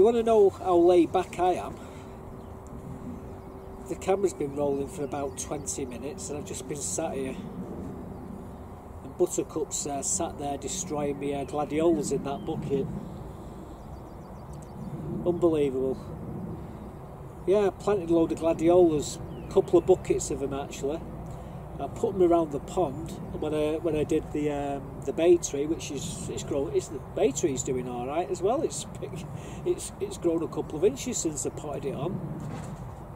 you want to know how laid back I am, the camera's been rolling for about 20 minutes and I've just been sat here. And Buttercup's sat there destroying me gladiolas in that bucket. Unbelievable. Yeah, I planted a load of gladiolas, a couple of buckets of them actually. I put them around the pond when I did the bay tree, which it's grown. The bay tree's doing all right as well. It's grown a couple of inches since I potted it on,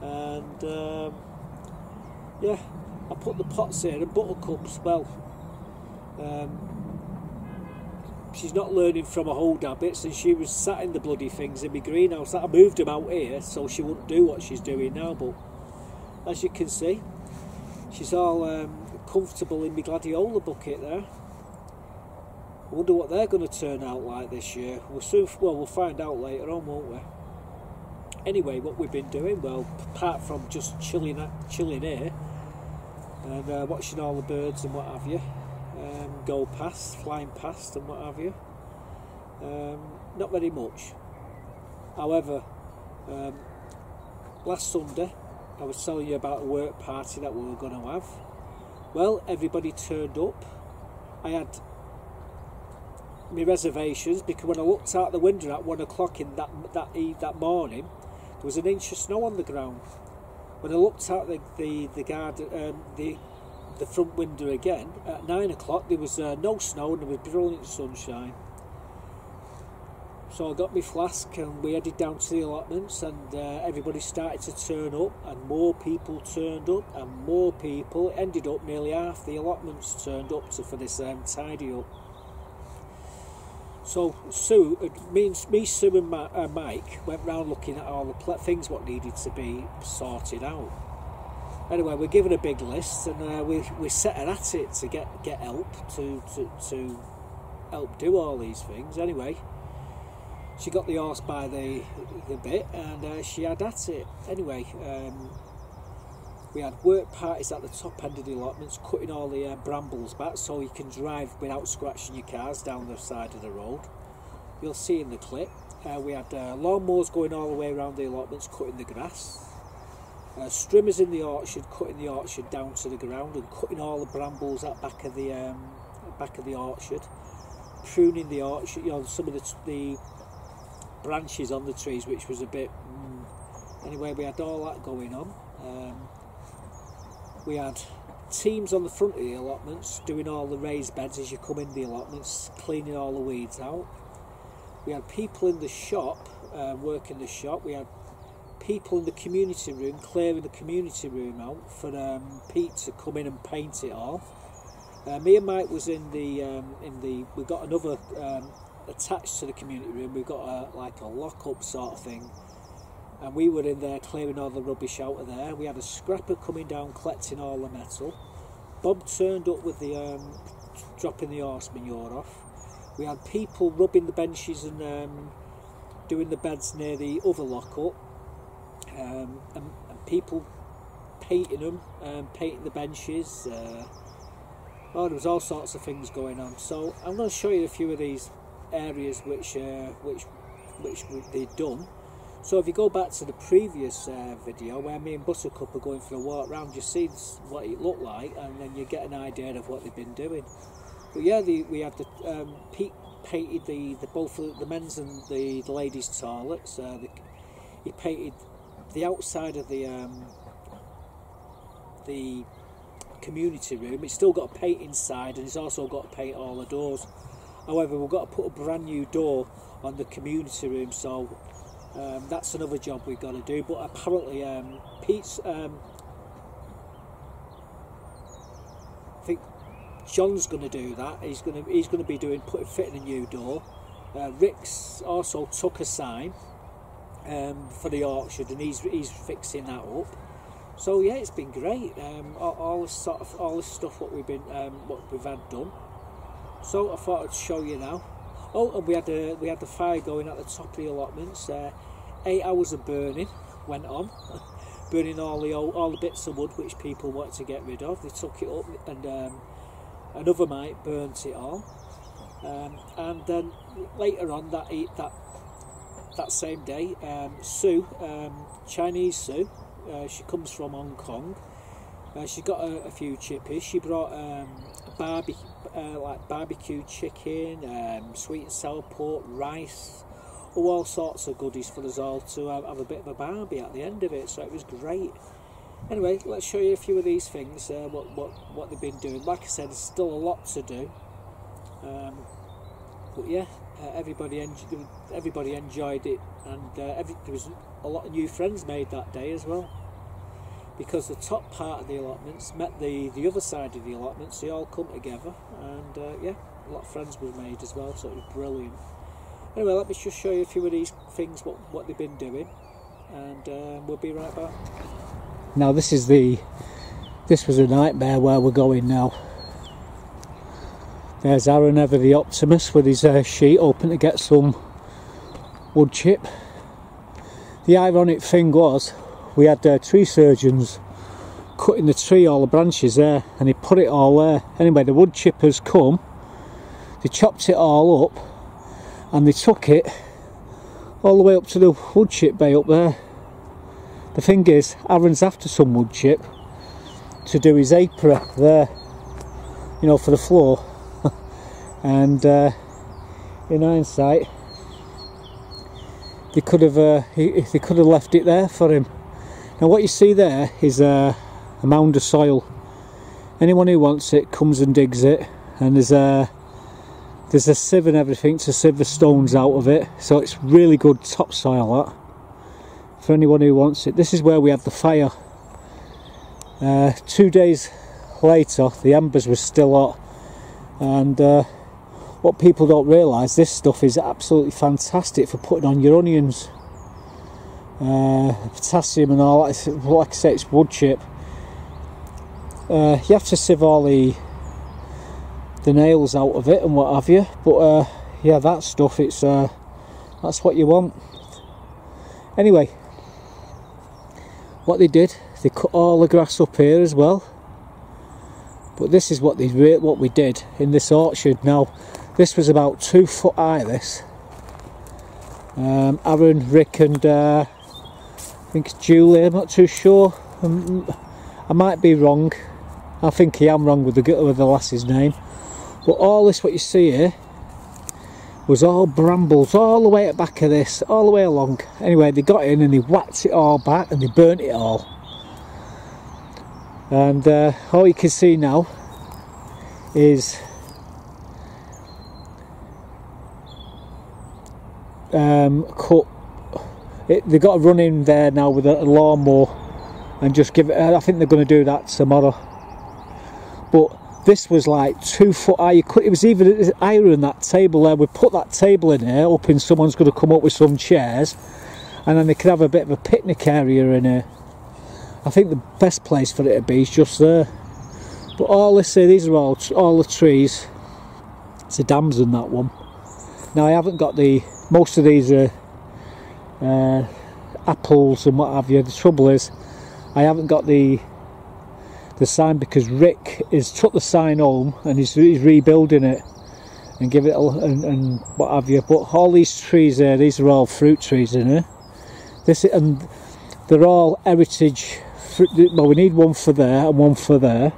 and yeah, I put the pots here and Buttercup's well. She's not learning from her old habits, and she was sat in the bloody things in my greenhouse. I moved them out here so she wouldn't do what she's doing now. But as you can see, she's all comfortable in my gladiola bucket there. I wonder what they're going to turn out like this year. We'll find out later on, won't we? Anyway, what we've been doing, well, apart from just chilling here and watching all the birds and what have you, go past, flying past and what have you, not very much. However, last Sunday I was telling you about a work party that we were going to have. Well, everybody turned up. I had my reservations because when I looked out the window at 1 o'clock in that morning, there was an inch of snow on the ground. When I looked out the garden, the front window again at 9 o'clock, there was no snow and there was brilliant sunshine. So I got my flask and we headed down to the allotments, and everybody started to turn up, and more people turned up, and more people. It ended up nearly half the allotments turned up for this tidy up. So Sue and Mike went round looking at all the things what needed to be sorted out. Anyway, we're given a big list, and we set her at it to get help to help do all these things. Anyway, she got the horse by the bit, and she had at it. Anyway, we had work parties at the top end of the allotments, cutting all the brambles back so you can drive without scratching your cars down the side of the road. You'll see in the clip. We had lawnmowers going all the way around the allotments, cutting the grass. Strimmers in the orchard, cutting the orchard down to the ground and cutting all the brambles at back of the orchard. Pruning the orchard, some of the branches on the trees, which was a bit anyway. We had all that going on. We had teams on the front of the allotments doing all the raised beds as you come in the allotments, cleaning all the weeds out. We had people in the shop working the shop. We had people in the community room clearing the community room out for Pete to come in and paint it all. Me and Mike was in the we got another attached to the community room. We've got like a lock-up sort of thing, and we were in there clearing all the rubbish out of there. We had a scrapper coming down collecting all the metal. Bob turned up with the dropping the horse manure off. We had people rubbing the benches and doing the beds near the other lock-up, and people painting them, painting the benches. Oh, there was all sorts of things going on. So I'm going to show you a few of these areas which they'd done. So if you go back to the previous video where me and Buttercup are going for a walk round, you see what it looked like, and then you get an idea of what they've been doing. But yeah, we had the Pete painted both the men's and the ladies' toilets. He painted the outside of the community room. It's still got a paint inside, and it's also got to paint all the doors. However, we've got to put a brand new door on the community room, so that's another job we've got to do. But apparently Pete's I think John's going to do that. He's going to be fitting a new door. Rick's also took a sign for the orchard, and he's fixing that up. So yeah, it's been great. All this stuff what we've had done. So I thought I'd show you now. Oh, and we had the fire going at the top of the allotments. 8 hours of burning went on, burning all the bits of wood which people wanted to get rid of. They took it up, and another mate burnt it all. And then later on, that that same day, Sue, Chinese Sue, she comes from Hong Kong. She's got a few chippies. She brought like barbecue chicken, sweet and sour pork, rice, all sorts of goodies for us all to have a bit of a barbie at the end of it. So it was great. Anyway, let's show you a few of these things. What they've been doing. Like I said, there's still a lot to do. But yeah, everybody enjoyed it, and there was a lot of new friends made that day as well. Because the top part of the allotments met the other side of the allotments, they all come together, and yeah, a lot of friends were made as well, so it was brilliant. Anyway, let me just show you a few of these things, what they've been doing, and we'll be right back. Now this was a nightmare where we're going now. There's Aaron Ever the Optimist with his sheet open to get some wood chip. The ironic thing was, we had tree surgeons cutting the tree, all the branches there, and he put it all there. Anyway, the wood chippers come, they chopped it all up, and they took it all the way up to the wood chip bay up there. The thing is, Aaron's after some wood chip to do his apron there, you know, for the floor. And in hindsight, they could have left it there for him. Now what you see there is a mound of soil. Anyone who wants it comes and digs it, and there's a sieve and everything to sieve the stones out of it, so it's really good topsoil, that, for anyone who wants it. This is where we had the fire. 2 days later the embers were still hot, and what people don't realise, this stuff is absolutely fantastic for putting on your onions. Potassium and all that. Like I say, it's wood chip. You have to sieve all the nails out of it and what have you, but yeah, that stuff, it's that's what you want. Anyway, what they did, they cut all the grass up here as well. But this is what we did in this orchard. Now, this was about 2 foot high, this. Aaron, Rick and I think it's Julie, I'm not too sure. I might be wrong. I think I am wrong with the lass's name. But all this, what you see here, was all brambles all the way at the back of this, all the way along. Anyway, they got in and they whacked it all back and they burnt it all. And all you can see now is they got to run in there now with a lawnmower and just give it. I think they're going to do that tomorrow. But this was like 2 foot high. It was even higher than that table there. We put that table in here, hoping someone's going to come up with some chairs, and then they could have a bit of a picnic area in here. I think the best place for it to be is just there. But all this here, these are all the trees. It's a damson, that one. Now I haven't got most of these are apples and what have you. The trouble is, I haven't got the sign because Rick has took the sign home and he's rebuilding it and give it and what have you. But all these trees here, these are all fruit trees in here. And they're all heritage. Well, we need one for there and one for there.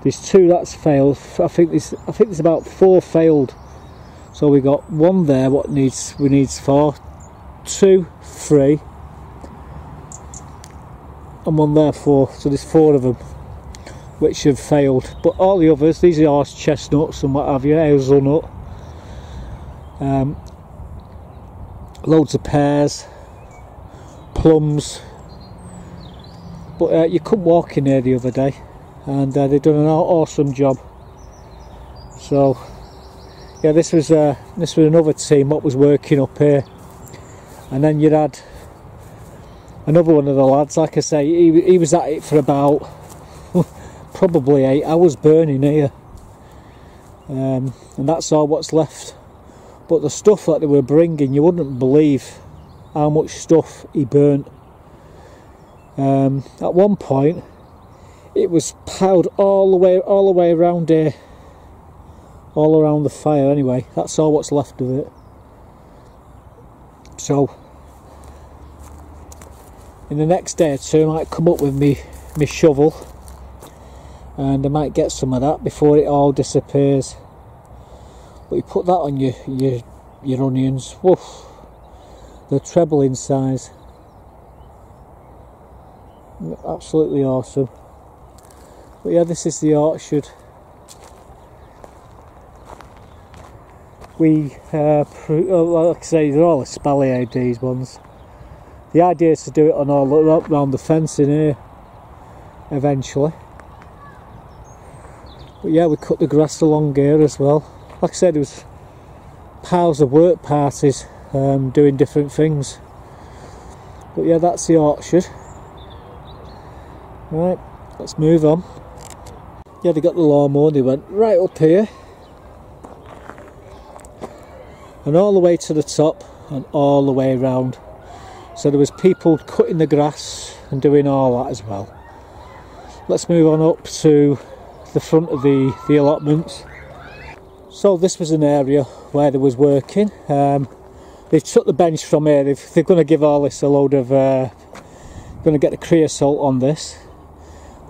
There's 2 that's failed. I think there's about 4 failed. So we got 1 there. We need 4, 2, 3, and 1 there, 4. So there's 4 of them which have failed. But all the others, these are horse chestnuts and what have you, hazelnut, loads of pears, plums. But you couldn't walk in here the other day, and they've done an awesome job. So yeah, this was another team what was working up here, and then you had another one of the lads. Like I say, he was at it for about probably 8 hours burning here, and that's all what's left. But the stuff that they were bringing, you wouldn't believe how much stuff he burnt. At one point it was piled all the way around here, all around the fire. Anyway, that's all what's left of it. So in the next day or two I might come up with me shovel, and I might get some of that before it all disappears. But you put that on your onions, woof, they're treble in size. Absolutely awesome. But yeah, this is the orchard. We, like I say, they're all espaliered, these ones. The idea is to do it on all up round the fence in here, eventually. But yeah, we cut the grass along here as well. Like I said, there was piles of work parties doing different things. But yeah, that's the orchard. Right, let's move on. Yeah, they got the lawnmower, they went right up here and all the way to the top and all the way around. So there was people cutting the grass and doing all that as well. Let's move on up to the front of the allotments. So this was an area where they was working. They took the bench from here. They're going to give all this a load of going to get the creosote on this,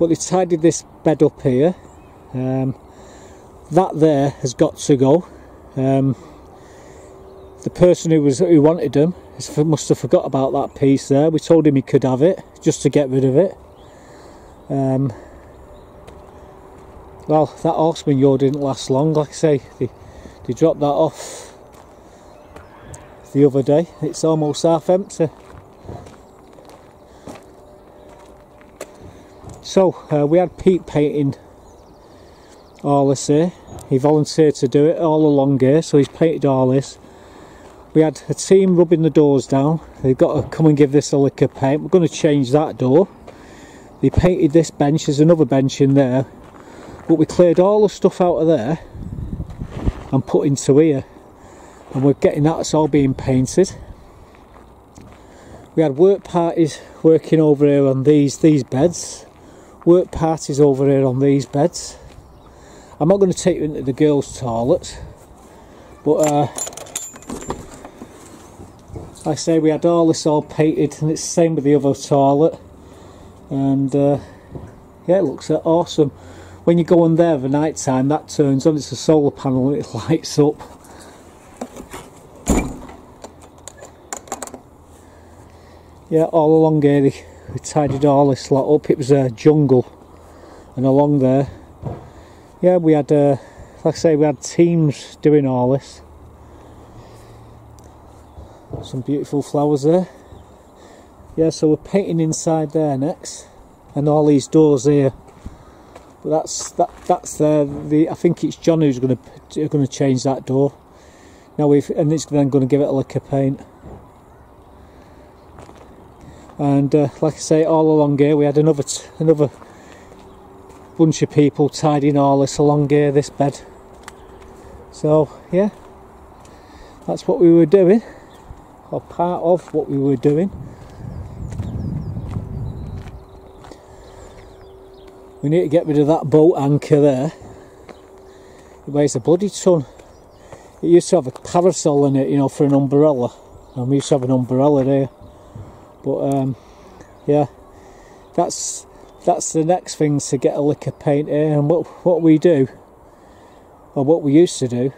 but they tidied this bed up here. That there has got to go. The person who wanted them must have forgot about that piece there. We told him he could have it just to get rid of it. Well, that horse manure didn't last long. Like I say, they dropped that off the other day. It's almost half empty. So we had Pete painting all this here. He volunteered to do it all along here, so he's painted all this. We had a team rubbing the doors down. They've got to come and give this a lick of paint. We're going to change that door. They painted this bench. There's another bench in there, but we cleared all the stuff out of there and put into here, and we're getting that. It's all being painted. We had work parties working over here on these beds. Work parties over here on these beds. I'm not going to take you into the girls' toilets, but like I say, we had all this all painted, and it's the same with the other toilet. And yeah, it looks awesome. When you go in there for night time, that turns on. It's a solar panel and it lights up. Yeah, all along here we tidied all this lot up. It was a jungle, and along there, yeah, we had like I say, we had teams doing all this. Some beautiful flowers there. Yeah, so we're painting inside there next, and all these doors here. But that's there. I think it's John who's going to change that door. Now and it's then going to give it a lick of paint. And like I say, all along here we had another bunch of people tidying all this along here, this bed. So yeah, that's what we were doing, or part of what we were doing. We need to get rid of that boat anchor there. It weighs a bloody ton. It used to have a parasol in it, you know, for an umbrella. And we used to have an umbrella there. But yeah, that's the next thing, to get a lick of paint here. And what we do, or what we used to do,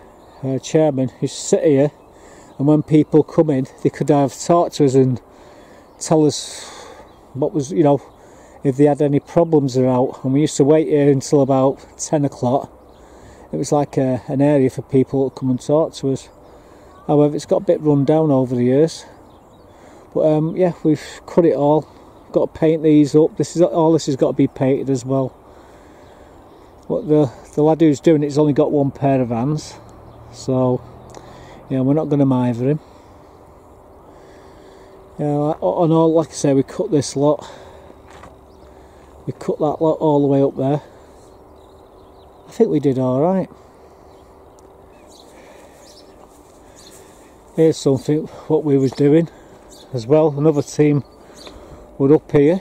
chairman, is sit here, and when people come in, they could have talk to us and tell us what was, you know, if they had any problems or out. And we used to wait here until about 10 o'clock. It was like an area for people to come and talk to us. However, it's got a bit run down over the years. But yeah, we've cut it all. Got to paint these up. All this has got to be painted as well. What the lad who's doing it's only got one pair of hands, so yeah, we're not going to mither him. Yeah, on all, like I say, we cut this lot. We cut that lot all the way up there. I think we did all right. Here's something what we was doing as well. Another team were up here.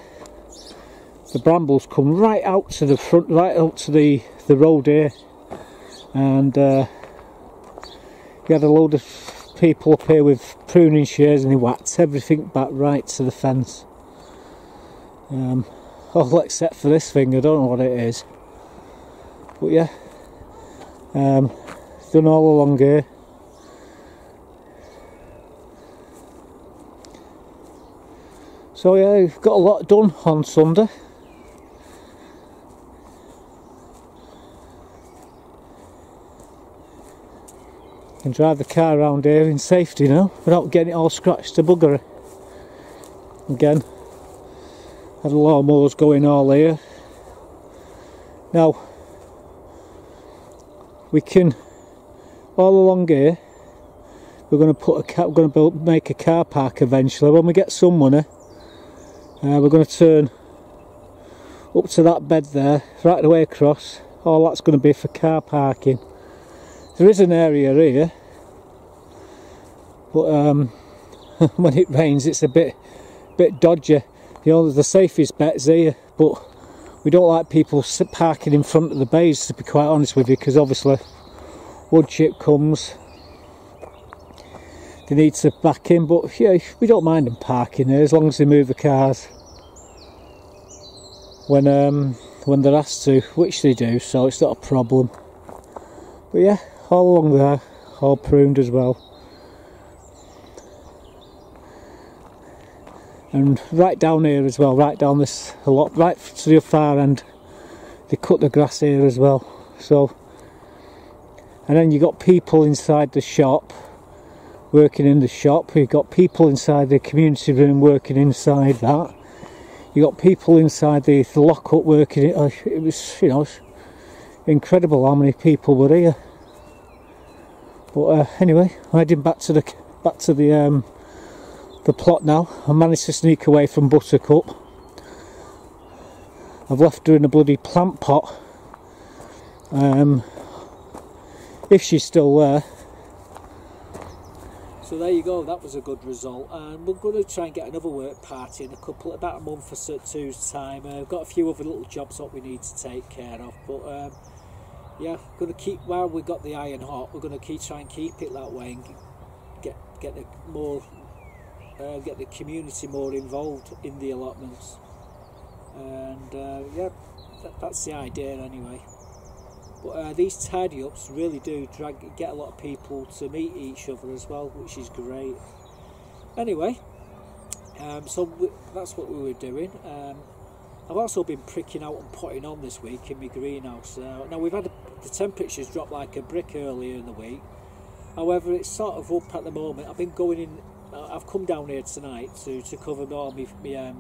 The brambles come right out to the front, right out to the road here, and we had a load of people up here with pruning shears and he whacked everything back right to the fence. All except for this thing, I don't know what it is. But yeah, done all along here. So yeah, we've got a lot done on Sunday. Can drive the car around here in safety now without getting it all scratched to buggery. Again, had a lawnmowers going all here. Now we can, all along here, we're going to put a we're going to make a car park eventually. When we get some money, we're going to turn up to that bed there, right the way across. All that's going to be for car parking. There is an area here, but when it rains it's a bit dodgy. You know, the safest bet's here, but we don't like people parking in front of the bays, to be quite honest with you, because obviously wood chip comes, they need to back in, but yeah, we don't mind them parking here as long as they move the cars when they're asked to, which they do, so it's not a problem. But yeah, all along there, all pruned as well. And right down here as well, right down this a lot, right to the far end, they cut the grass here as well. So, and then you got people inside the shop, working in the shop. You've got people inside the community room working inside that. You got people inside the lock-up working. It was, you know, incredible how many people were here. But anyway, I'm heading back to the plot now. I managed to sneak away from Buttercup. I've left her in a bloody plant pot. If she's still there. So there you go, that was a good result, and we're going to try and get another work party in about a month or two's time. We've got a few other little jobs that we need to take care of, but yeah, going to keep, while we've got the iron hot, we're going to try and keep it that way and get the community more involved in the allotments, and yeah, that's the idea anyway. But these tidy ups really do get a lot of people to meet each other as well, which is great. Anyway, so that's what we were doing. I've also been pricking out and potting on this week in my greenhouse. Now we've had the temperatures drop like a brick earlier in the week. However, it's sort of up at the moment. I've been going in. I've come down here tonight to cover all my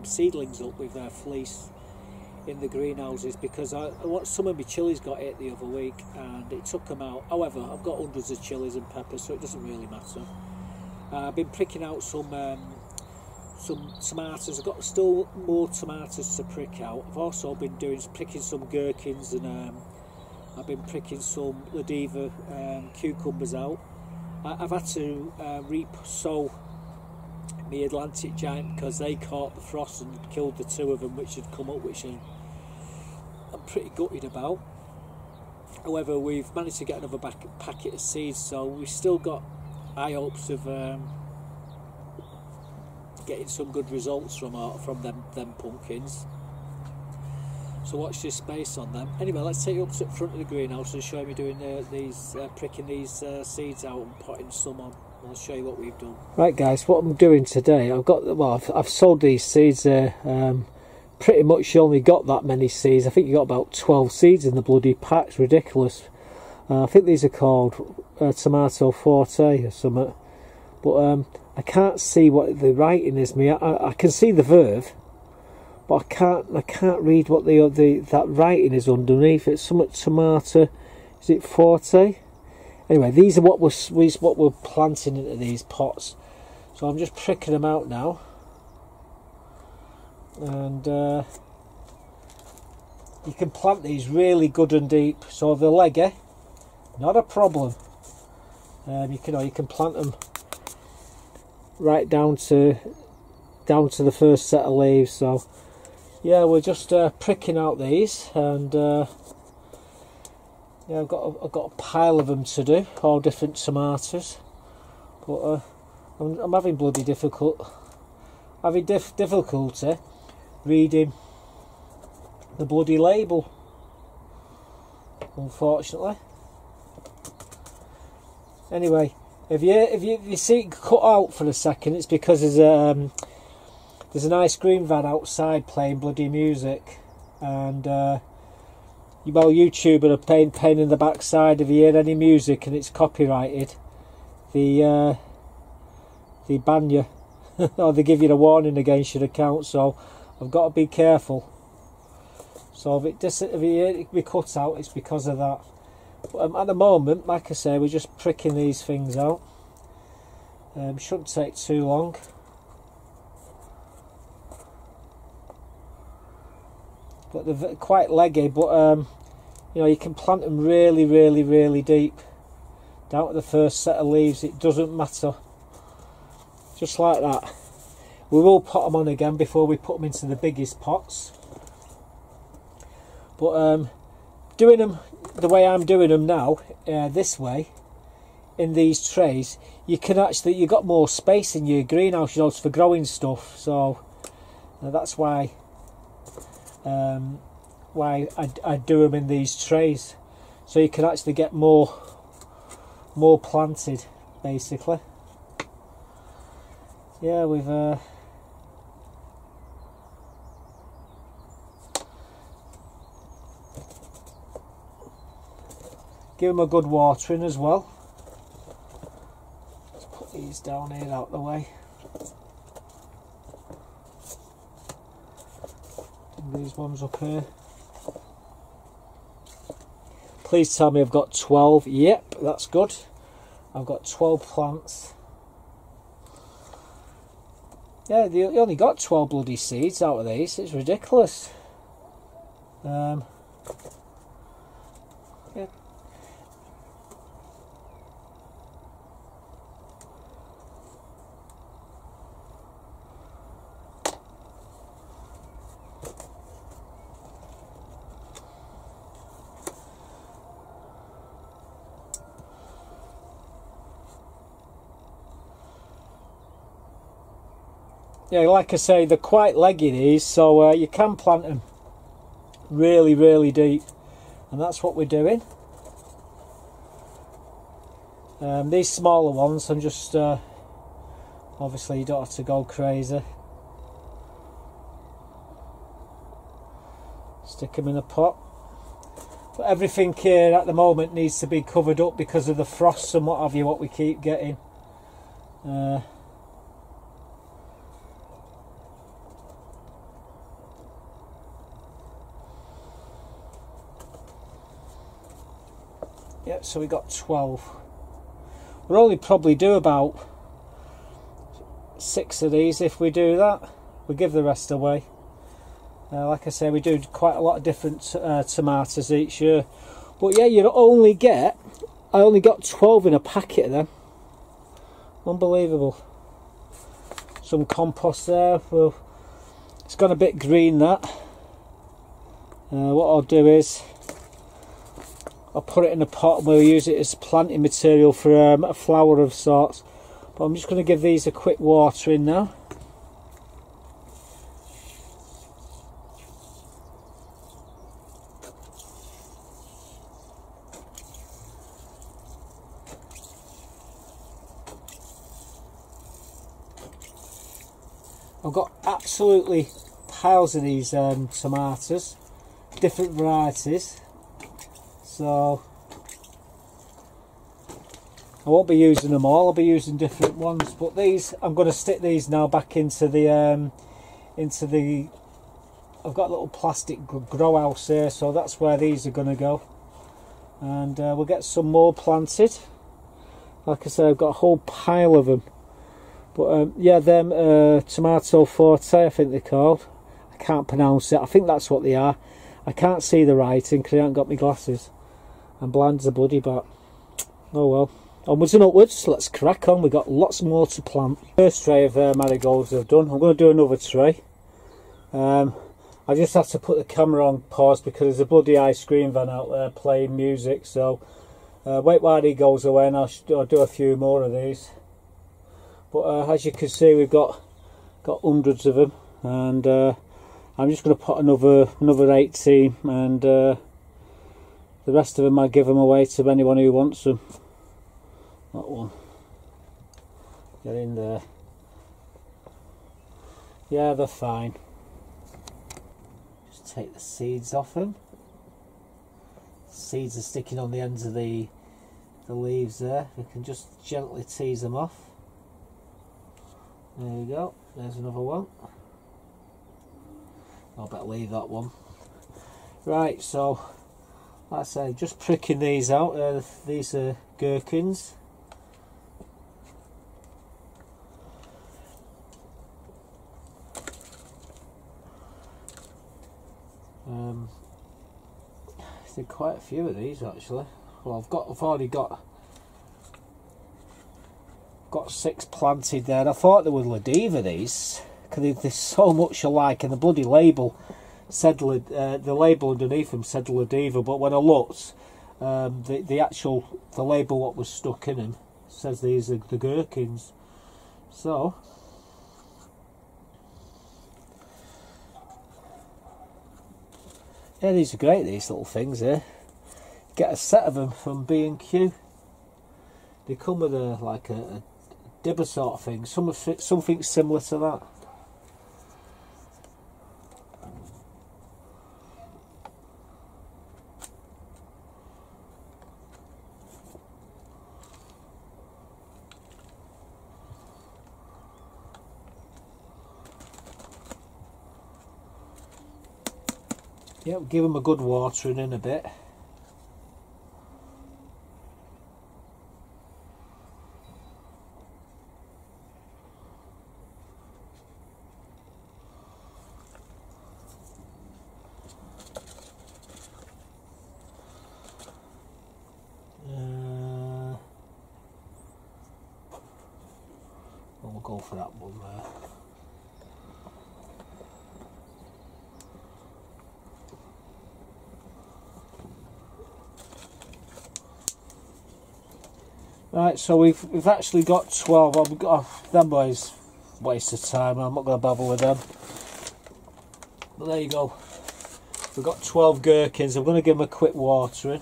seedlings up with fleece in the greenhouses, because some of my chilies got hit the other week and it took them out. However, I've got hundreds of chilies and peppers, so it doesn't really matter. I've been pricking out some tomatoes. I've got still more tomatoes to prick out. I've also been pricking some gherkins, and I've been pricking some Ladiva cucumbers out. I've had to re-sow my Atlantic giant because they caught the frost and killed the two of them which had come up, which I'm pretty gutted about. However, we've managed to get another packet of seeds, so we've still got high hopes of getting some good results from them pumpkins. So watch this space on them. Anyway, let's take you up to the front of the greenhouse and show me doing pricking these seeds out and potting some on. I'll show you what we've done. Right guys, what I'm doing today, I've sowed these seeds there. Pretty much only got that many seeds. I think you got about 12 seeds in the bloody pack. It's ridiculous. I think these are called Tomato Forte or something. But I can't see what the writing is. I can see the verve, but I can't read what that writing is underneath. It's something tomato. Is it Forte? Anyway, these are what we're planting into these pots. So I'm just pricking them out now, and you can plant these really good and deep. So the leggy, not a problem. You can plant them right down to the first set of leaves. So yeah, we're just pricking out these, and yeah, I've got a pile of them to do, all different tomatoes, but I'm having bloody difficulty reading the bloody label, unfortunately. Anyway, if you see it cut out for a second, it's because there's an ice cream van outside playing bloody music, and well, YouTube are a pain in the backside. If you hear any music and it's copyrighted, they ban you or they give you a warning against your account. So I've got to be careful. So if you hear it be cut out, it's because of that. But at the moment, like I say, we're just pricking these things out. Shouldn't take too long. But they're quite leggy, but you know, you can plant them really deep down to the first set of leaves. It doesn't matter, just like that. We will pot them on again before we put them into the biggest pots, but doing them the way I'm doing them now, this way in these trays, you got more space in your greenhouse, you know, for growing stuff. So that's why I do them in these trays, so you can actually get more planted, basically. Yeah, we've give them a good watering as well. Let's put these down here out the way. These ones up here. Please tell me I've got 12. Yep, that's good. I've got 12 plants. Yeah, you only got 12 bloody seeds out of these. It's ridiculous. Yeah. Yeah, like I say, they're quite leggy these, so you can plant them really deep, and that's what we're doing. These smaller ones, I'm just obviously you don't have to go crazy. Stick them in a pot. But everything here at the moment needs to be covered up because of the frosts and what have you, what we keep getting. Yep, so we got 12. We'll only probably do about 6 of these if we do that. We give the rest away. Like I say, we do quite a lot of different tomatoes each year. But yeah, I only got 12 in a packet of them. Unbelievable. Some compost there. Well, it's gone a bit green, that. What I'll do is I'll put it in a pot and we'll use it as planting material for a flower of sorts. But I'm just going to give these a quick watering now. I've got absolutely piles of these tomatoes, different varieties. So I won't be using them all, I'll be using different ones, but these, I'm going to stick these now back into the I've got a little plastic grow house here, so that's where these are going to go, and we'll get some more planted. Like I said, I've got a whole pile of them, but yeah, them tomato forte I think they're called. I can't pronounce it, I think that's what they are. I can't see the writing because I haven't got my glasses. I'm blind as a bloody bat. Oh well. Onwards and upwards, let's crack on. We've got lots more to plant. First tray of marigolds I've done. I'm going to do another tray. I just have to put the camera on pause because there's a bloody ice cream van out there playing music. So wait while he goes away and I'll do a few more of these. But as you can see, we've got hundreds of them, and I'm just going to put another 18, and the rest of them I give them away to anyone who wants them. That one, get in there. Yeah, they're fine. Just take the seeds off them. Seeds are sticking on the ends of the leaves there. We can just gently tease them off. There we go. There's another one. I'll better leave that one. Right, so like I say, just pricking these out. These are gherkins. There's quite a few of these actually. Well, I've already got 6 planted there. I thought they were Ladiva, these, because they're so much alike, and the bloody label said the label underneath them said Ladiva, but when I looked, the label what was stuck in them says these are the gherkins. So yeah, these are great, these little things here. Get a set of them from B&Q. They come with like a dibber sort of thing, something similar to that. Yep, give them a good watering in a bit. We'll go for that one there. Right, so we've actually got 12. I've got them boys. Waste of time. I'm not going to bother with them. But there you go. We've got 12 gherkins. I'm going to give them a quick watering,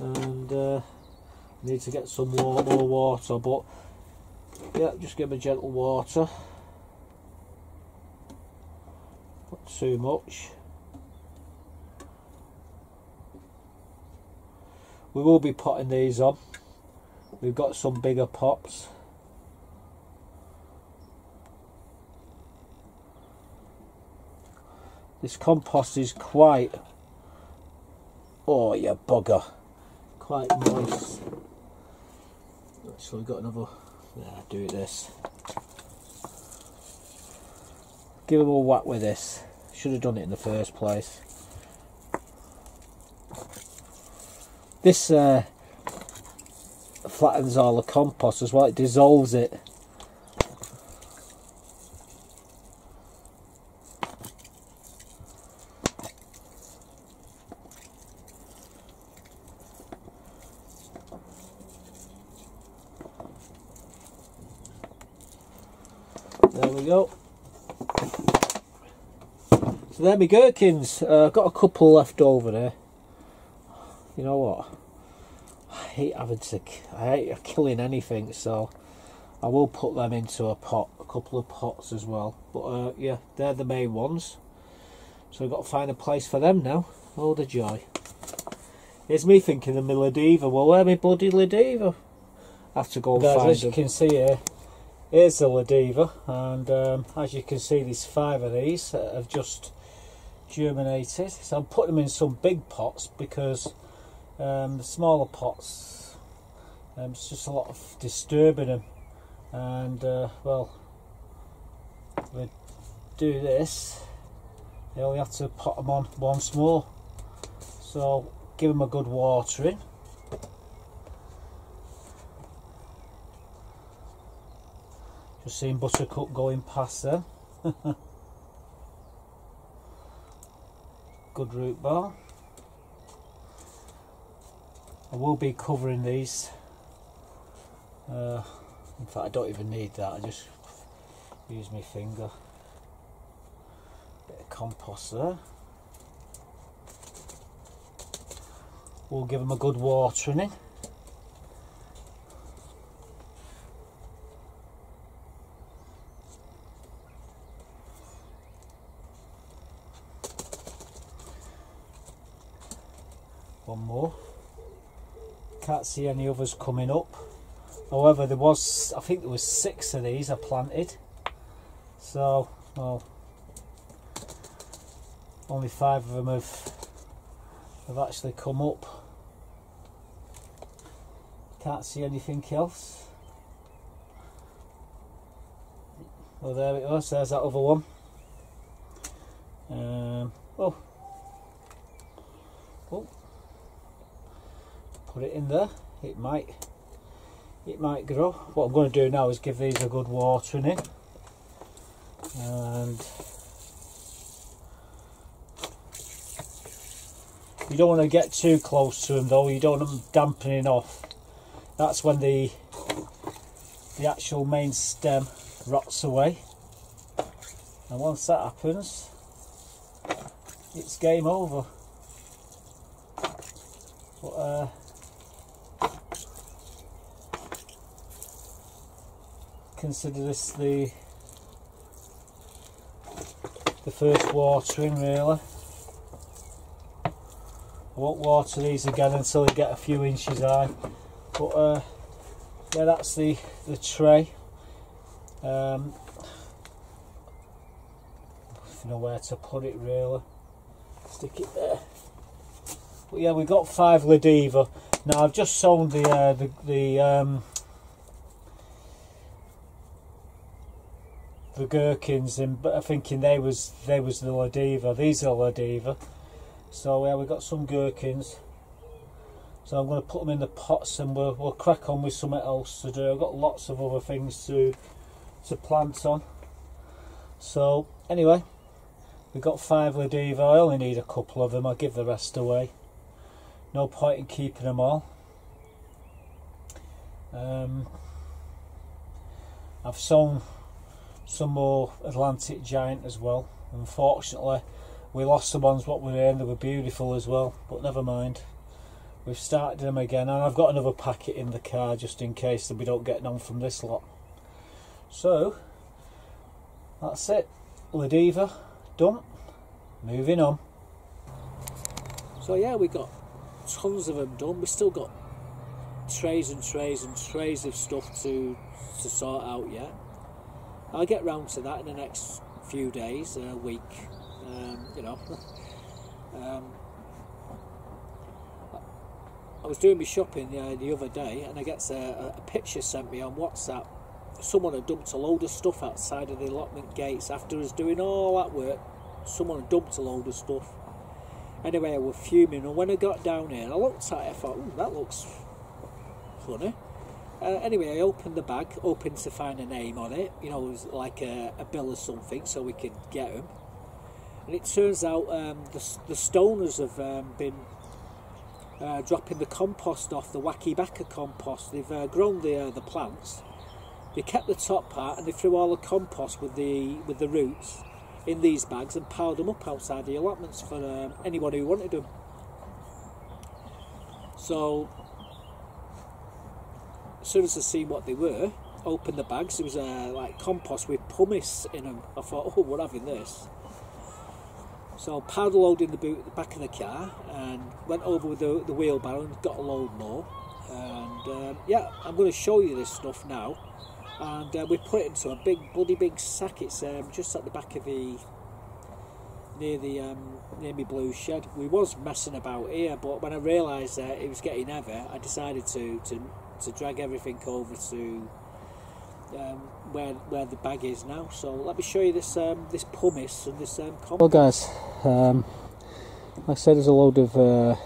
and need to get some more water. But yeah, just give them a gentle water. Not too much. We will be potting these on. We've got some bigger pots. This compost is quite, oh you bugger, quite moist. Actually, we've got another, yeah, do this. Give them a whack with this. Should have done it in the first place. This flattens all the compost as well, it dissolves it. There we go. So there my gherkins. I've got a couple left over there. You know what? I hate killing anything, so I will put them into a pot, a couple of pots as well. But yeah, they're the main ones. So I've got to find a place for them now. Oh, the joy. Here's me thinking of my Ladiva. Well, where my bloody Ladiva? I have to go and find them. As you can see here, here's the Ladiva, and as you can see, there's 5 of these that have just germinated. So I'm putting them in some big pots because the smaller pots, it's just a lot of disturbing them, and well, we do this, you only have to pot them on once more. So give them a good watering. Just seen Buttercup going past them. Good root ball. I will be covering these In fact, I don't even need that, I just use my finger. Bit of compost there. We'll give them a good watering in. One more. Can't see any others coming up. However, there was, I think there was 6 of these I planted. So, well, only 5 of them have actually come up. Can't see anything else. Well, there it was. There's that other one. Oh. Put it in there. It might grow. What I'm going to do now is give these a good watering in, and you don't want to get too close to them though. You don't want them dampening off. That's when the actual main stem rots away, and once that happens, it's game over. But consider this the first watering really. I won't water these again until they get a few inches high. But yeah, that's the tray. If you know where to put it really, stick it there. But yeah, we've got 5 Ladiva. Now I've just sown the gherkins in, but I'm thinking they was the Ladiva. These are Ladiva. So yeah, we've got some gherkins. So I'm going to put them in the pots, and we'll crack on with something else to do. I've got lots of other things to plant on. So anyway, we've got 5 Ladiva. I only need a couple of them. I'll give the rest away. No point in keeping them all. I've sown some more Atlantic Giant as well. Unfortunately, we lost the ones what were in. They were beautiful as well, but never mind. We've started them again, and I've got another packet in the car just in case that we don't get none from this lot. So that's it. Ladiva done. Moving on. So yeah, we got tons of them done. We still got trays and trays and trays of stuff to sort out yet. I'll get round to that in the next few days, a week, you know. I was doing my shopping the other day, and I get a picture sent me on WhatsApp. Someone had dumped a load of stuff outside of the allotment gates after us doing all that work. Someone had dumped a load of stuff. Anyway, I was fuming, and when I got down here, I looked at it, I thought, ooh, that looks funny. Anyway, I opened the bag, hoping to find a name on it, you know, it was like a bill or something, so we could get them. And it turns out the stoners have been dropping the compost off, the wacky backer compost. They've grown the plants. They kept the top part, and they threw all the compost with the roots in these bags and piled them up outside the allotments for anyone who wanted them. So as soon as I seen what they were, opened the bags, there was like compost with pumice in them. I thought, oh, we're having this. So piled a load in the back of the car and went over with the wheelbarrow and got a load more. And yeah, I'm going to show you this stuff now. And we put it into a bloody big sack. It's just at the back of near my blue shed. We was messing about here, but when I realised that it was getting heavy, I decided to drag everything over to where the bag is now. So let me show you this this pumice and this compost. Well guys, like I said, there's a load of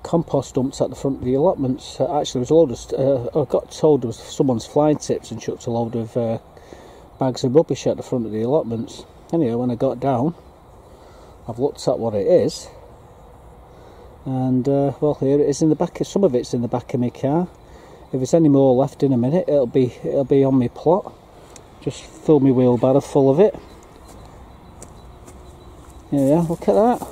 compost dumps at the front of the allotments. Actually, there's a load of I got told there was someone's flying tips and chucked a load of bags of rubbish at the front of the allotments. Anyway, when I got down, I've looked at what it is, and well, here it is in the back. Some of it's in the back of my car. if there's any more left in a minute, it'll be on my plot. Just fill my wheelbarrow full of it. Yeah, look at that.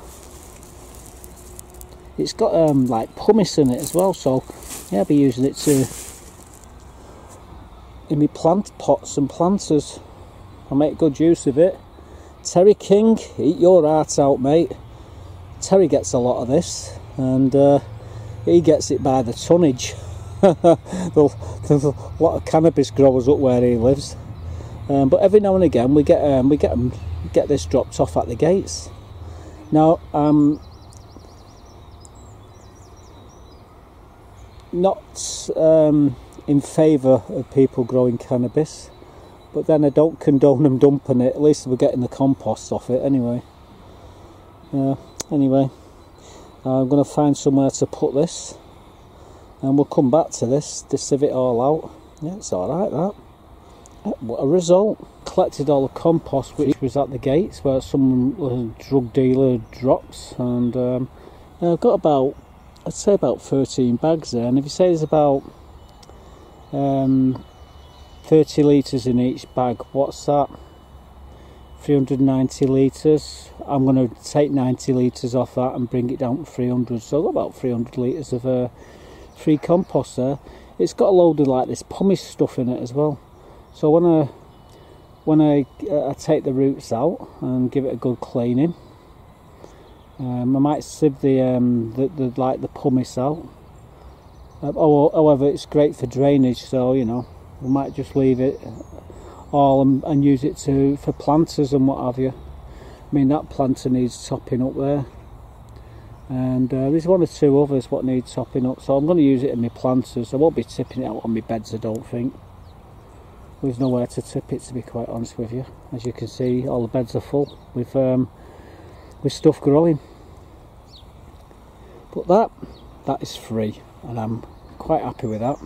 It's got like pumice in it as well, so yeah, I'll be using it in my plant pots and planters. I make good use of it. Terry King, eat your heart out, mate. Terry gets a lot of this, and he gets it by the tonnage. There's a lot of cannabis growers up where he lives, but every now and again we get this dropped off at the gates. Now, not in favour of people growing cannabis, but then I don't condone them dumping it. At least we're getting the compost off it anyway. Anyway, I'm going to find somewhere to put this, and we'll come back to this to sieve it all out. Yeah, it's alright, that. What a result. Collected all the compost which was at the gates where some drug dealer drops, and I've got about, I'd say about 13 bags there, and if you say there's about 30 litres in each bag, what's that? 390 litres. I'm going to take 90 litres off that and bring it down to 300, so I've got about 300 litres of free compost there. It's got a load of like this pumice stuff in it as well, so when I take the roots out and give it a good cleaning, I might sieve the pumice out. However, it's great for drainage, so you know, we might just leave it all and use it for planters and what have you. I mean, that planter needs topping up there, and there's one or two others what need topping up, so I'm going to use it in my planters. I won't be tipping it out on my beds, I don't think. There's nowhere to tip it, to be quite honest with you. As you can see, all the beds are full with stuff growing. But that is free, and I'm quite happy with that.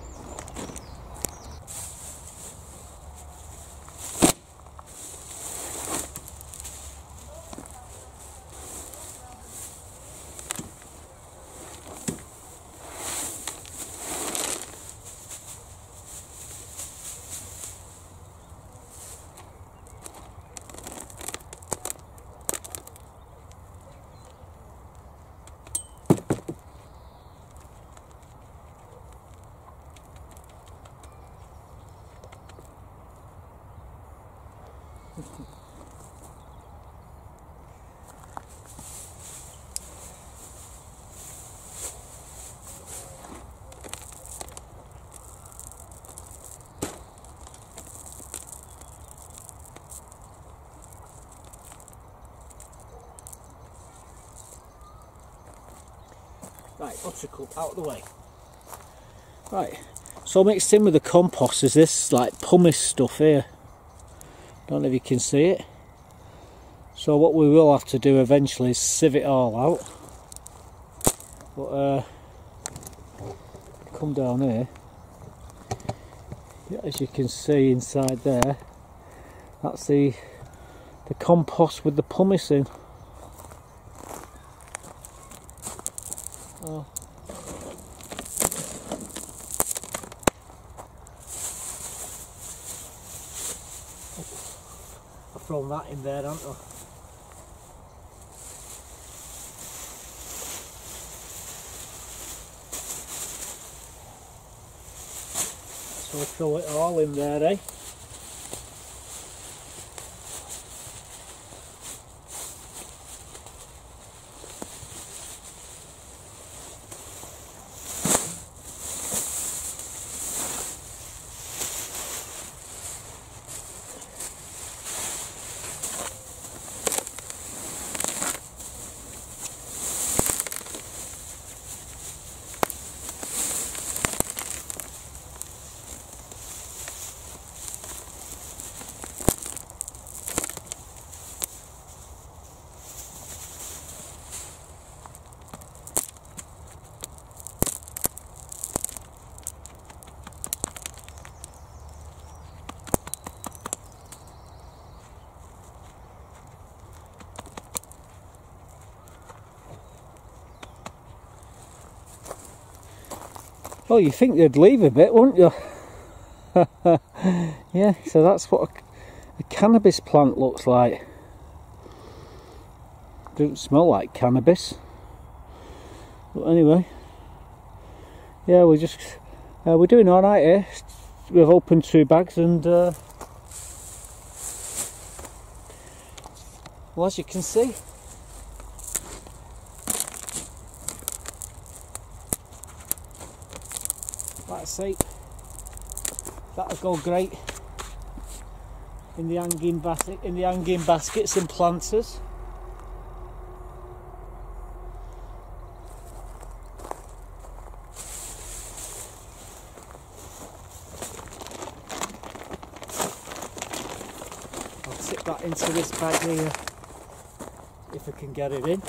Right, buttercup out of the way. Right, so mixed in with the compost is this like pumice stuff here. Don't know if you can see it. So what we will have to do eventually is sieve it all out. But come down here, as you can see inside there, that's the compost with the pumice in. Oh. I've thrown that in there, haven't I? So we'll throw it all in there, eh? Oh, you think they'd leave a bit, wouldn't you? Yeah, so that's what a cannabis plant looks like. Doesn't smell like cannabis. But anyway, yeah, we're doing all right here. We've opened 2 bags and well, as you can see, like I say, that'll go great in the hanging baskets and planters. I'll tip that into this bag here if I can get it in.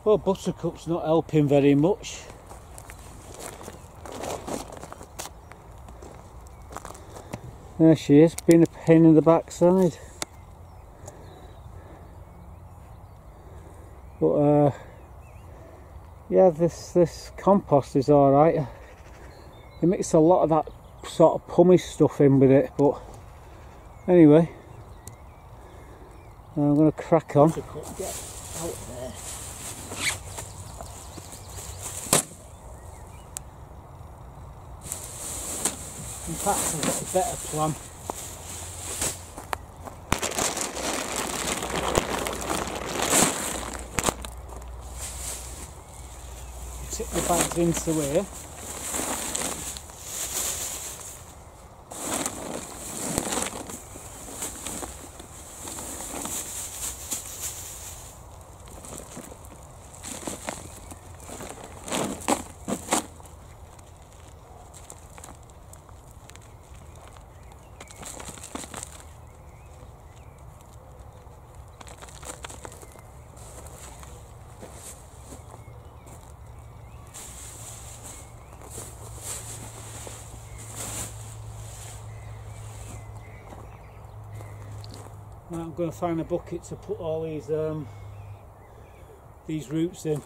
Well, Buttercup's not helping very much. There she is, being a pain in the backside. But yeah, this compost is alright. They mix a lot of that sort of pumice stuff in with it, but anyway, I'm going to crack on. Get out there. In fact, I've got a better plan. Tip the bags into here. Now I'm going to find a bucket to put all these roots in.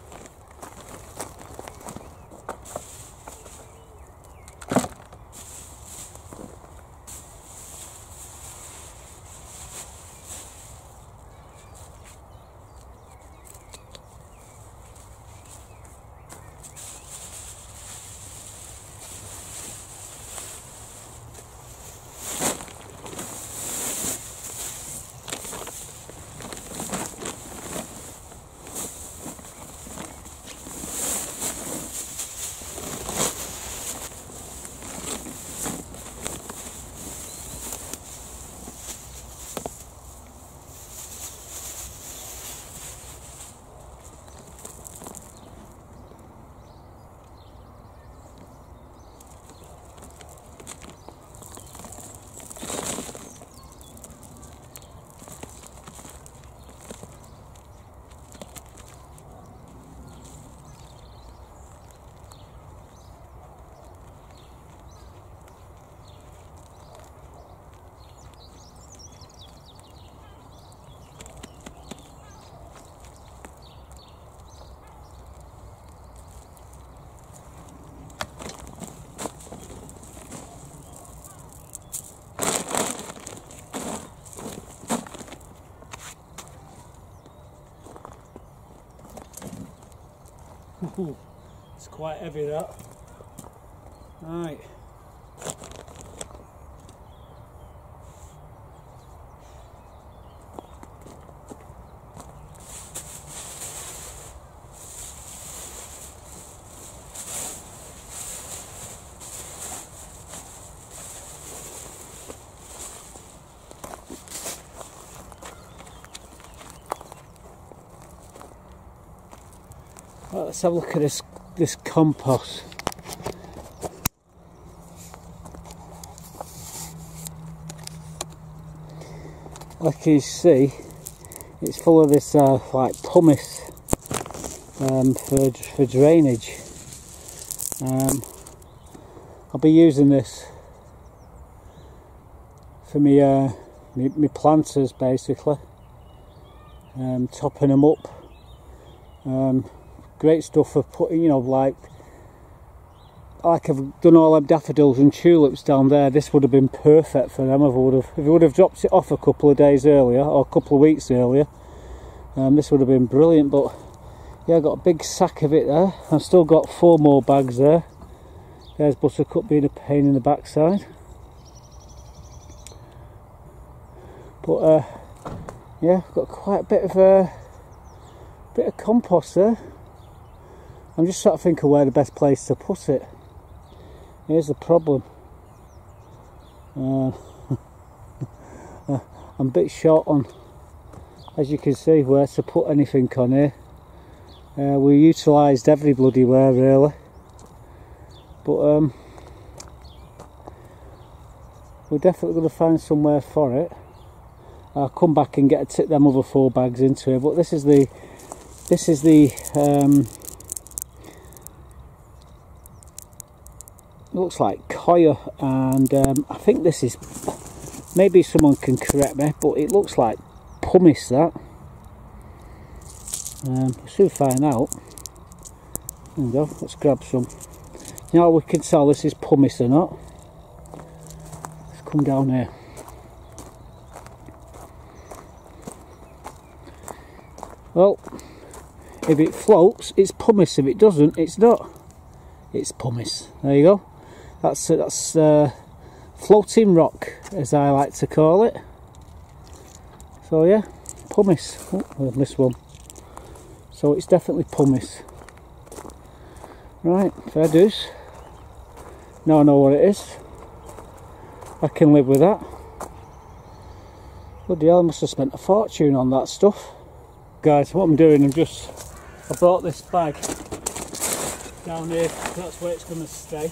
It's quite heavy, that. Right. let's have a look at this compost. Like you see, it's full of this like pumice for drainage. I'll be using this for me planters, basically, topping them up. Great stuff for putting, you know, like I've done all them daffodils and tulips down there. This would have been perfect for them. If we would have dropped it off a couple of days earlier or a couple of weeks earlier, this would have been brilliant. But yeah, I got a big sack of it there. I've still got 4 more bags there. There's Buttercup being a pain in the backside. But yeah, I've got quite a bit of compost there. I'm just trying to think of where the best place to put it. Here's the problem. I'm a bit short on, as you can see, where to put anything on here. We utilised every bloody where really, but we're definitely going to find somewhere for it. I'll come back and get them other 4 bags into it. But this is the looks like coir, and I think this is, maybe someone can correct me, but it looks like pumice, that. We'll soon find out. There we go, let's grab some. You know, we can tell this is pumice or not. Let's come down here. Well, if it floats, it's pumice. If it doesn't, it's not. It's pumice. There you go. That's floating rock, as I like to call it. So yeah, pumice. Oh, I missed one. So it's definitely pumice. Right, fair dues. Now I know what it is. I can live with that. Bloody hell, I must have spent a fortune on that stuff. Guys, what I'm doing, I brought this bag down here, that's where it's going to stay.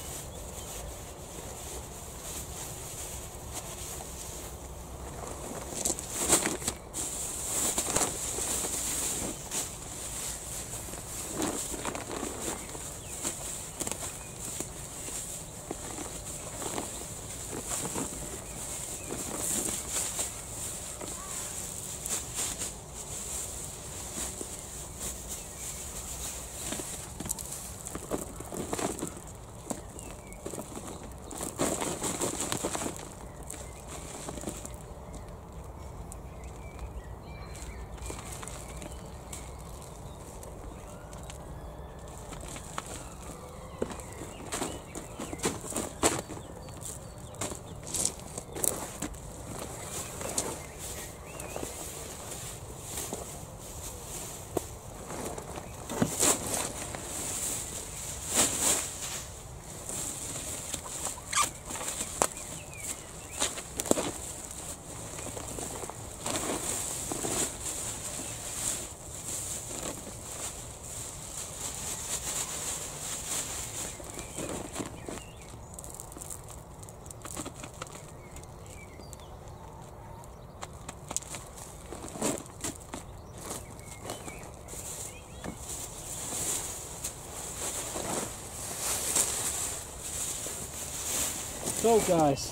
So guys,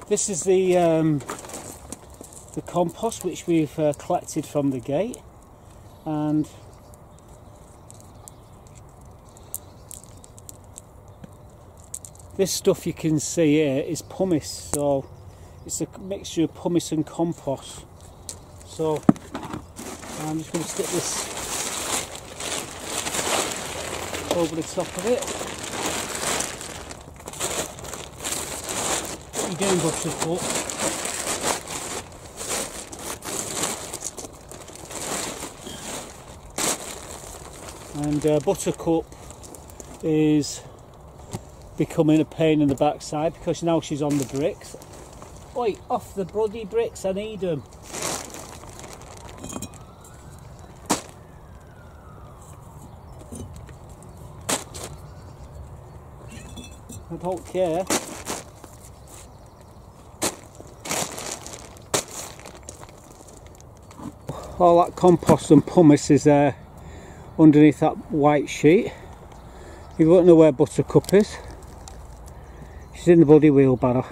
this is the compost which we've collected from the gate, and this stuff you can see here is pumice, so it's a mixture of pumice and compost. So I'm just going to stick this over the top of it. Again, Buttercup. And Buttercup is becoming a pain in the backside because now she's on the bricks. Oi, off the bloody bricks, I need them. I don't care. All that compost and pumice is there underneath that white sheet. You won't know where Buttercup is. She's in the bloody wheelbarrow.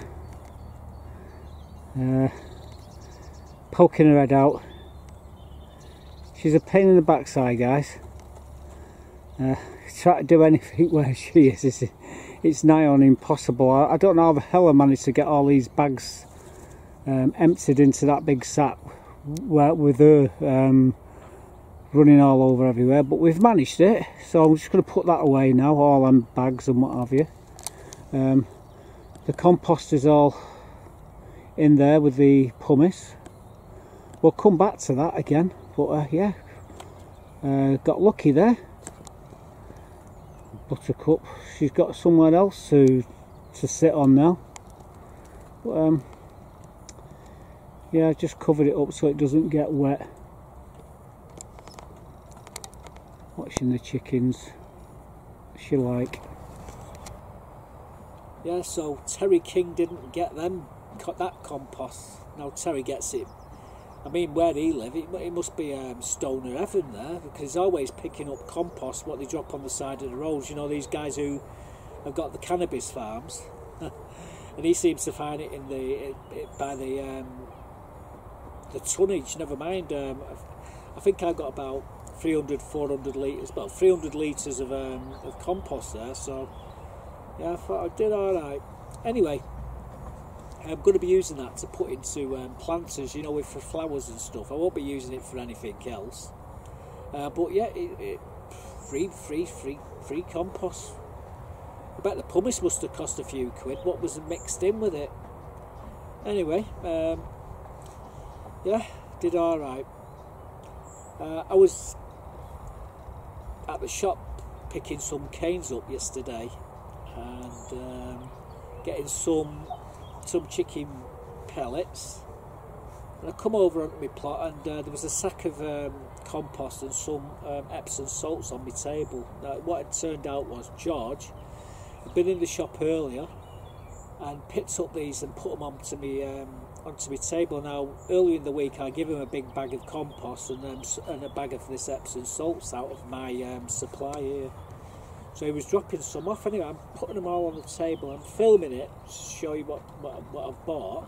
Poking her head out. She's a pain in the backside, guys. Try to do anything where she is, it's nigh on impossible. I don't know how the hell I managed to get all these bags emptied into that big sack with her running all over everywhere, but we've managed it, so I'm just going to put that away now, all them bags and what have you. The compost is all in there with the pumice. We'll come back to that again, but yeah, got lucky there. Buttercup, she's got somewhere else to sit on now. But, yeah, just covered it up so it doesn't get wet. Watching the chickens, she like. Yeah, so Terry King didn't get that compost. Now Terry gets it. I mean, where he lives, it must be stoner heaven there, because he's always picking up compost, what they drop on the side of the roads. You know, these guys who have got the cannabis farms, and he seems to find it by the tonnage. Never mind. I think I got about 300-400 litres, well, 300 litres of compost there. So yeah, I thought I did all right. Anyway, I'm going to be using that to put into planters, you know, for flowers and stuff. I won't be using it for anything else. But yeah, free compost. I bet the pumice must have cost a few quid. What was mixed in with it? Anyway, yeah, did all right. I was at the shop picking some canes up yesterday and getting some chicken pellets, and I come over onto my plot, and there was a sack of compost and some Epsom salts on my table. Now, what it turned out was George had been in the shop earlier and picked up these and put them onto my table. Now, earlier in the week I give him a big bag of compost and a bag of this Epsom salts out of my supply here. So he was dropping some off. Anyway, I'm putting them all on the table. I'm filming it to show you what I've bought.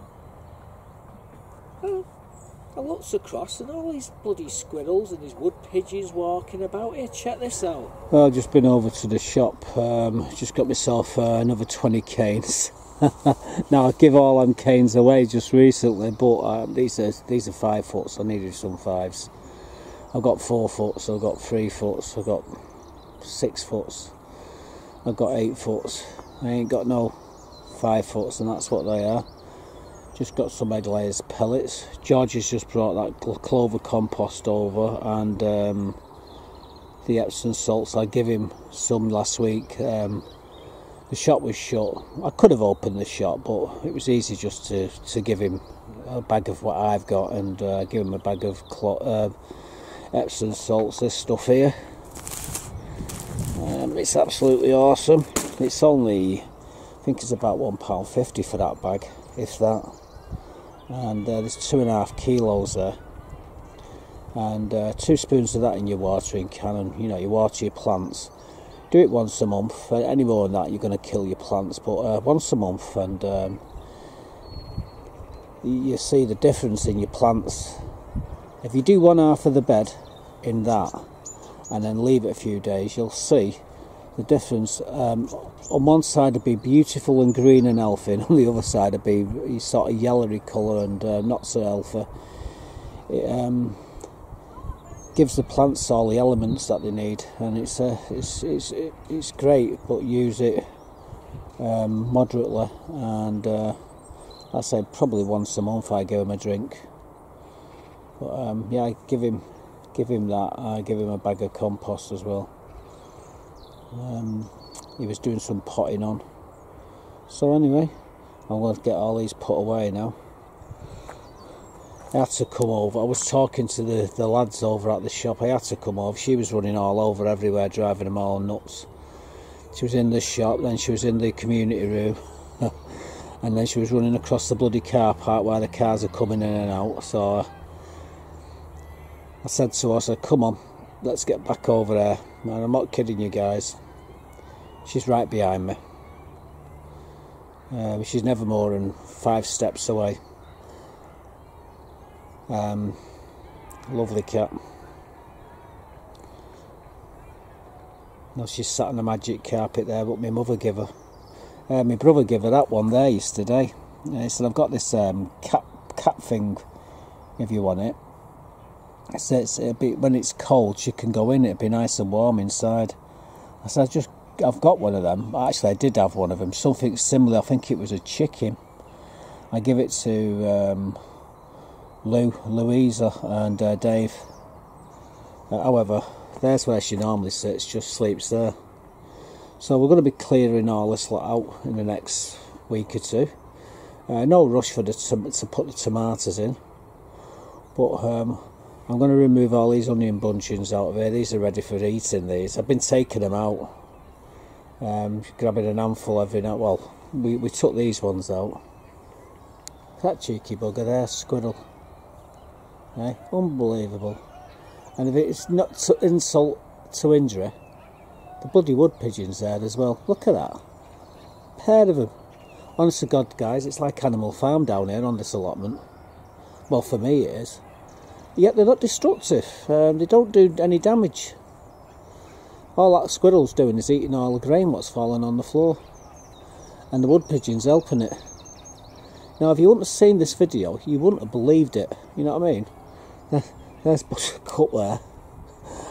Well, I looked across and all these bloody squirrels and these wood pigeons walking about here. Check this out. Well, I've just been over to the shop. Just got myself another 20 canes. Now I give all them canes away just recently, but these are 5 foot, so I needed some 5s. I've got 4 foot, so I've got 3 foot, I've got 6 foot. I've got 8 foot. I ain't got no 5 foot, and that's what they are. Just got some egg layers pellets. George has just brought that clover compost over, and the Epsom salts. I gave him some last week. The shop was shut. I could have opened the shop, but it was easy just to give him a bag of what I've got and give him a bag of Epsom salts. This stuff here. It's absolutely awesome. It's only, I think it's about £1.50 for that bag, if that. And there's 2.5 kilos there. And 2 spoons of that in your watering can, and you know, you water your plants. Do it once a month. Any more than that, you're going to kill your plants. But once a month, and you see the difference in your plants. If you do one half of the bed in that, and then leave it a few days, you'll see the difference. On one side it'd be beautiful and green and healthy, and on the other side it'd be sort of yellowy colour and not so healthy. It gives the plants all the elements that they need, and it's great, but use it moderately. And I say probably once a month I give him a drink. But yeah, I give him that. I give him a bag of compost as well. He was doing some potting on. So anyway, I'm going to get all these put away now. I had to come over. I was talking to the lads over at the shop. I had to come over. She was running all over everywhere, driving them all nuts. She was in the shop, then she was in the community room, and then she was running across the bloody car park where the cars are coming in and out. So I said to her, I said, come on, let's get back over there. And I'm not kidding you guys, she's right behind me. She's never more than 5 steps away. Lovely cat. No, she's sat on the magic carpet there, but my mother gave her. My brother gave her that one there yesterday. He said, I've got this cat thing, if you want it. I said, when it's cold, she can go in, it'll be nice and warm inside. I said, I've got one of them. Actually, I did have one of them, something similar. I think it was a chicken. I give it to Louisa and Dave. However, there's where she normally sits, just sleeps there. So we're going to be clearing all this lot out in the next week or two. No rush for to put the tomatoes in, but I'm going to remove all these onion bunchings out of here. These are ready for eating. These I've been taking them out, grabbing an handful every now. Well, we took these ones out. That cheeky bugger there, squirrel. Eh? Unbelievable. And if it's not to insult to injury, the bloody wood pigeons there as well. Look at that. Pair of them. Honest to God, guys, it's like Animal Farm down here on this allotment. Well, for me it is. Yet they're not destructive. They don't do any damage. All that squirrel's doing is eating all the grain what's falling on the floor. And the wood pigeon's helping it. Now, if you wouldn't have seen this video, you wouldn't have believed it. You know what I mean? There's Buttercup there,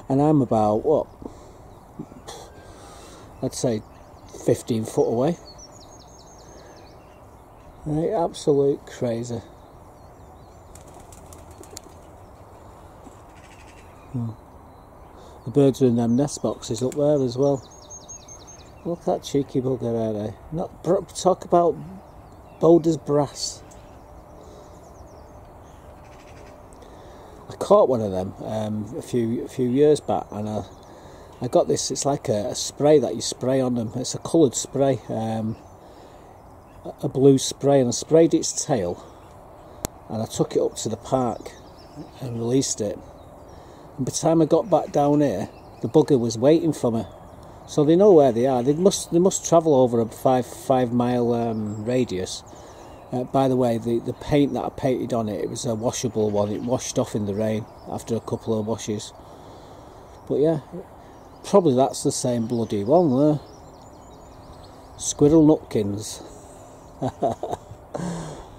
and I'm about, what, I'd say 15 foot away. Right, absolute crazy. The birds are in them nest boxes up there as well. Look at that cheeky bugger there. Not talk about Boulder's brass. I caught one of them a few years back, and I got this. It's like a spray that you spray on them. It's a coloured spray, a blue spray, and I sprayed its tail, and I took it up to the park and released it. And by the time I got back down here, the bugger was waiting for me. So they know where they are. They must travel over a 5 mile radius. By the way, the paint that I painted on it, it was a washable one. It washed off in the rain after a couple of washes. But yeah, probably that's the same bloody one there. Squirrel Nutkins.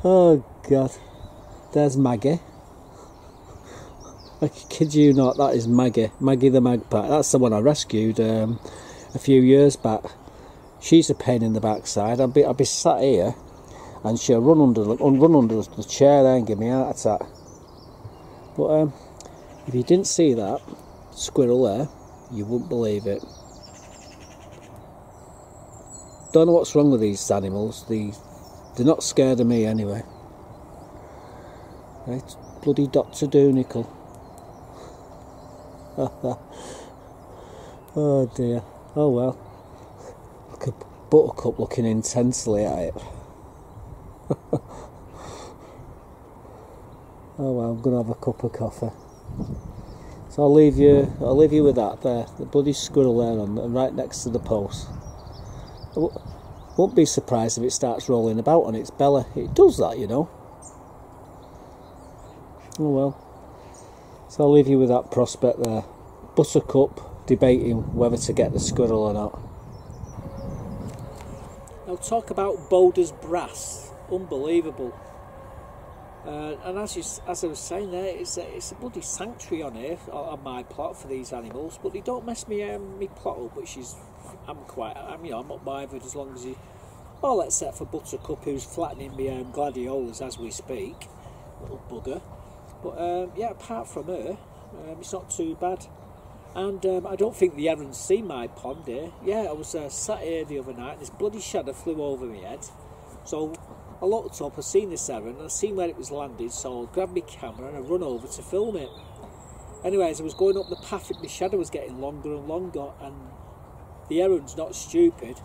Oh God. There's Maggie. I kid you not, that is Maggie. Maggie the magpie. That's the one I rescued a few years back. She's a pain in the backside. I'd be sat here, and she'll run under the chair there and give me a heart attack. But if you didn't see that squirrel there, you wouldn't believe it. Don't know what's wrong with these animals. They're not scared of me anyway. Right, bloody Dr. Doonicle. Oh dear. Oh well. Look at Buttercup looking intensely at it. Oh well, I'm gonna have a cup of coffee. So I'll leave you with that there, the bloody squirrel there right next to the post. I won't be surprised if it starts rolling about on its belly. It does that, you know. Oh well. So I'll leave you with that prospect there. Buttercup debating whether to get the squirrel or not. Now talk about Boulder's brass. Unbelievable. And as I was saying there, it's a bloody sanctuary on here, on my plot for these animals. But they don't mess me plot up, which is, I'm not bothered as long as you. All except for Buttercup, who's flattening me gladiolas as we speak, little bugger. But yeah, apart from her, it's not too bad. And I don't think the herons see my pond here. Yeah, I was sat here the other night, and this bloody shadow flew over my head. So I looked up, I seen this heron, and I seen where it was landed, so I grabbed my camera and I run over to film it. Anyways, I was going up the path, my shadow was getting longer and longer, and the heron's not stupid.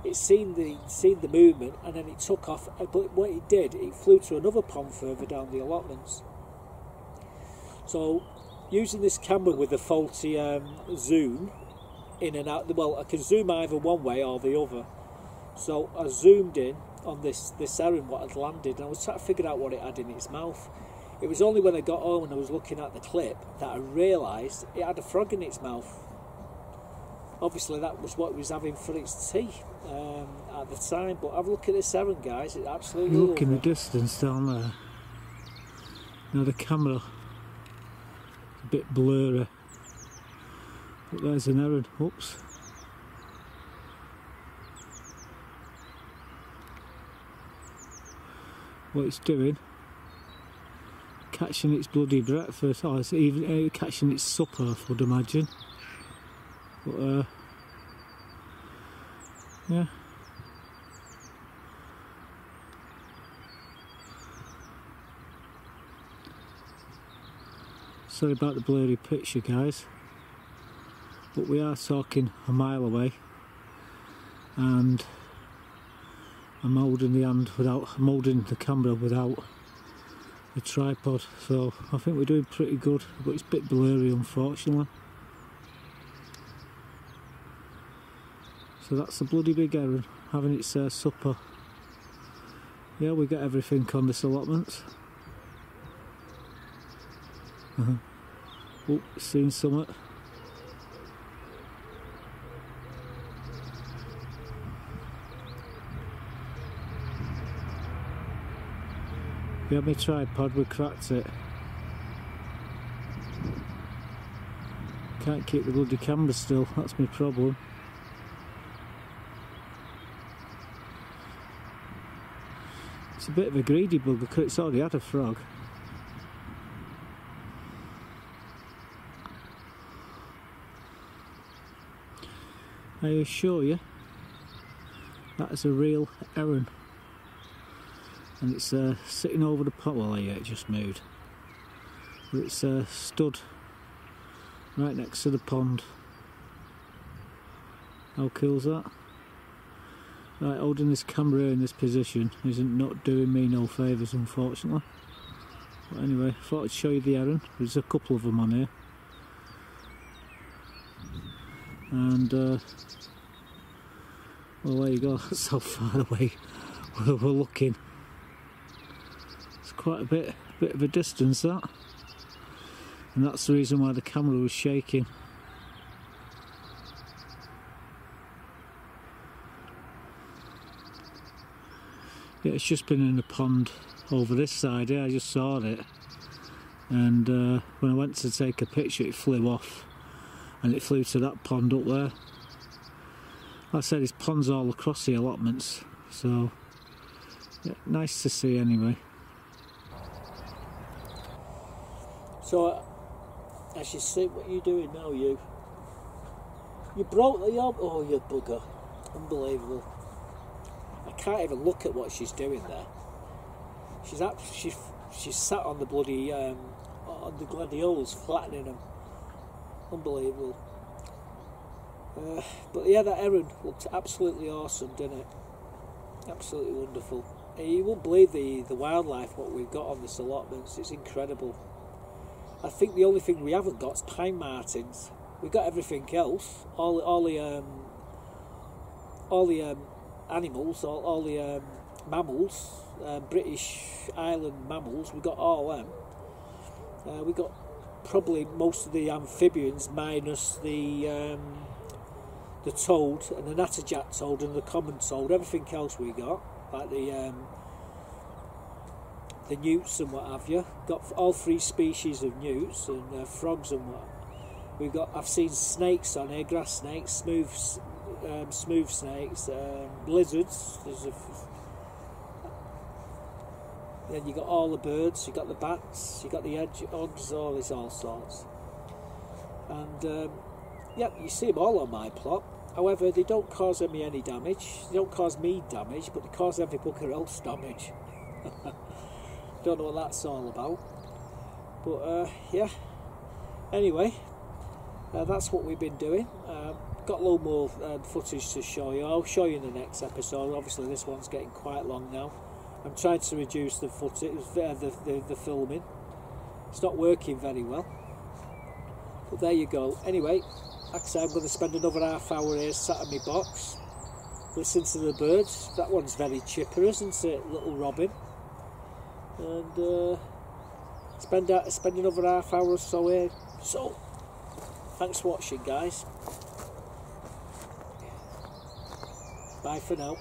It's seen the movement, and then it took off. But what it did, it flew to another pond further down the allotments. So, using this camera with a faulty zoom in and out, well, I can zoom either one way or the other. So I zoomed in on this heron, what had landed, and I was trying to figure out what it had in its mouth. It was only when I got home and I was looking at the clip that I realised it had a frog in its mouth. Obviously that was what it was having for its tea at the time. But have a look at this heron, guys. It's absolutely lovely. Look in the distance down there. Now the camera is a bit blurry, but there's an heron. Oops. What it's doing, catching its bloody breakfast, or it's even catching its supper, I would imagine. But yeah. Sorry about the blurry picture, guys, but we are talking a mile away, and I'm holding the camera without the tripod, so I think we're doing pretty good, but it's a bit blurry, unfortunately. So that's a bloody big heron having its supper. Yeah, we get everything on this allotment. Oh, seen something. If we had my tripod, we cracked it. Can't keep the bloody camera still, that's my problem. It's a bit of a greedy bug because it's already had a frog. I assure you, that is a real heron. And it's sitting over the pond. Well, yeah, it just moved. But it's stood right next to the pond. How cool is that? Right, holding this camera in this position isn't not doing me no favours, unfortunately. But anyway, I thought I'd show you the heron. There's a couple of them on here. And well, there you go. That's how far away we're looking. It's quite a bit of a distance, that, and that's the reason why the camera was shaking. Yeah, it's just been in the pond over this side here. I just saw it, and when I went to take a picture, it flew off, and it flew to that pond up there. Like I said, there's ponds all across the allotments, so yeah, nice to see anyway. So, as you see, what are you doing now, you? You broke the arm. Oh, you bugger. Unbelievable. I can't even look at what she's doing there. She's sat on the bloody, on the gladiolas, flattening them. Unbelievable. But yeah, that heron looked absolutely awesome, didn't it? Absolutely wonderful. You won't believe the wildlife what we've got on this allotments. It's incredible. I think the only thing we haven't got is pine martens. We've got everything else. All the animals, all the mammals, British Island mammals. We've got all them. We've got probably most of the amphibians minus the toad and the natterjack toad and the common toad. Everything else we got, like the newts and what have you. Got all three species of newts and frogs and what. We've got. I've seen snakes on here, grass snakes, smooth snakes, lizards. Then you got all the birds. You got the bats. You got the hedgehogs. There's all sorts. And yeah, you see them all on my plot. However, they don't cause me any damage. They don't cause me damage, but they cause every bugger else damage. Don't know what that's all about. But yeah. Anyway, that's what we've been doing. Got a little more footage to show you. I'll show you in the next episode. Obviously this one's getting quite long now. I'm trying to reduce the footage, the filming. It's not working very well. But there you go. Anyway, like I said, I'm going to spend another half hour here sat in my box. Listen to the birds. That one's very chipper, isn't it? Little robin. And spend another half hour or so here. So, thanks for watching, guys. Bye for now.